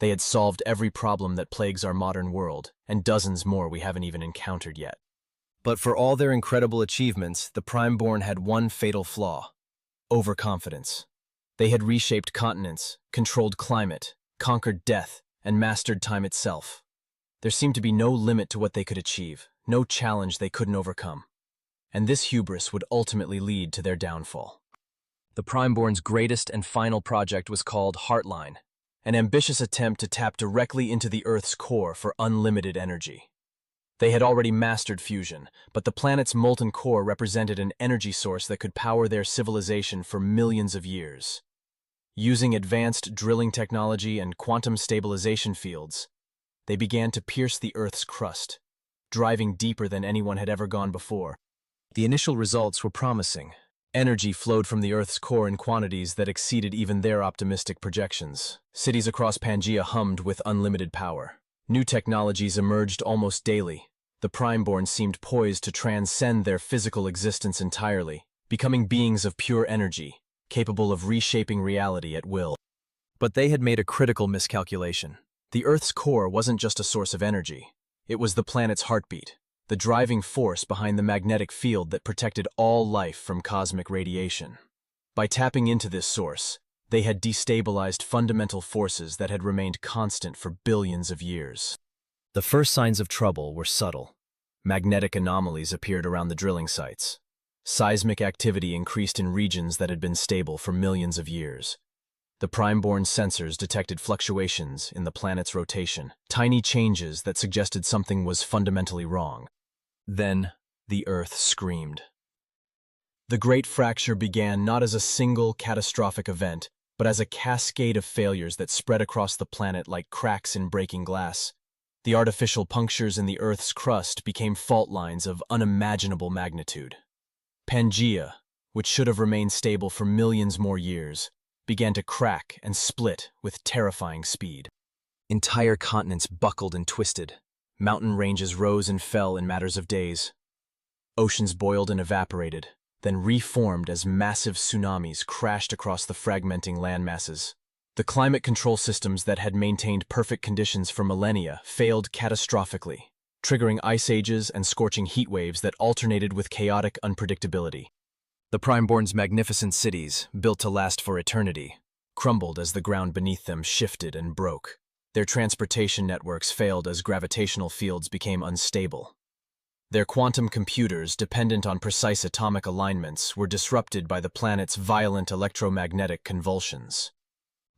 They had solved every problem that plagues our modern world, and dozens more we haven't even encountered yet. But for all their incredible achievements, the Primeborn had one fatal flaw: overconfidence. They had reshaped continents, controlled climate, conquered death, and mastered time itself. There seemed to be no limit to what they could achieve, no challenge they couldn't overcome. And this hubris would ultimately lead to their downfall. The Primeborn's greatest and final project was called Heartline, an ambitious attempt to tap directly into the Earth's core for unlimited energy. They had already mastered fusion, but the planet's molten core represented an energy source that could power their civilization for millions of years. Using advanced drilling technology and quantum stabilization fields, they began to pierce the Earth's crust, driving deeper than anyone had ever gone before. The initial results were promising. Energy flowed from the Earth's core in quantities that exceeded even their optimistic projections. Cities across Pangaea hummed with unlimited power. New technologies emerged almost daily. The Primeborn seemed poised to transcend their physical existence entirely, becoming beings of pure energy, capable of reshaping reality at will. But they had made a critical miscalculation. The Earth's core wasn't just a source of energy. It was the planet's heartbeat, the driving force behind the magnetic field that protected all life from cosmic radiation. By tapping into this source, they had destabilized fundamental forces that had remained constant for billions of years. The first signs of trouble were subtle. Magnetic anomalies appeared around the drilling sites. Seismic activity increased in regions that had been stable for millions of years. The Primeborn sensors detected fluctuations in the planet's rotation, tiny changes that suggested something was fundamentally wrong. Then, the Earth screamed. The Great Fracture began not as a single catastrophic event, but as a cascade of failures that spread across the planet like cracks in breaking glass. The artificial punctures in the Earth's crust became fault lines of unimaginable magnitude. Pangaea, which should have remained stable for millions more years, began to crack and split with terrifying speed. Entire continents buckled and twisted. Mountain ranges rose and fell in matters of days. Oceans boiled and evaporated, then reformed as massive tsunamis crashed across the fragmenting landmasses. The climate control systems that had maintained perfect conditions for millennia failed catastrophically, triggering ice ages and scorching heat waves that alternated with chaotic unpredictability. The Primeborn's magnificent cities, built to last for eternity, crumbled as the ground beneath them shifted and broke. Their transportation networks failed as gravitational fields became unstable. Their quantum computers, dependent on precise atomic alignments, were disrupted by the planet's violent electromagnetic convulsions.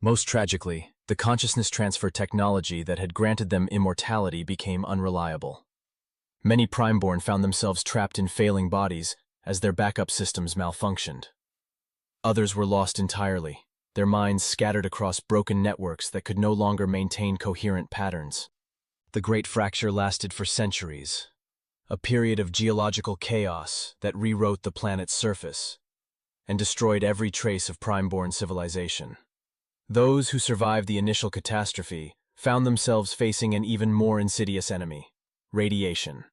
Most tragically, the consciousness transfer technology that had granted them immortality became unreliable. Many Primeborn found themselves trapped in failing bodies as their backup systems malfunctioned. Others were lost entirely, their minds scattered across broken networks that could no longer maintain coherent patterns. The Great Fracture lasted for centuries, a period of geological chaos that rewrote the planet's surface and destroyed every trace of Primeborn civilization. Those who survived the initial catastrophe found themselves facing an even more insidious enemy: radiation.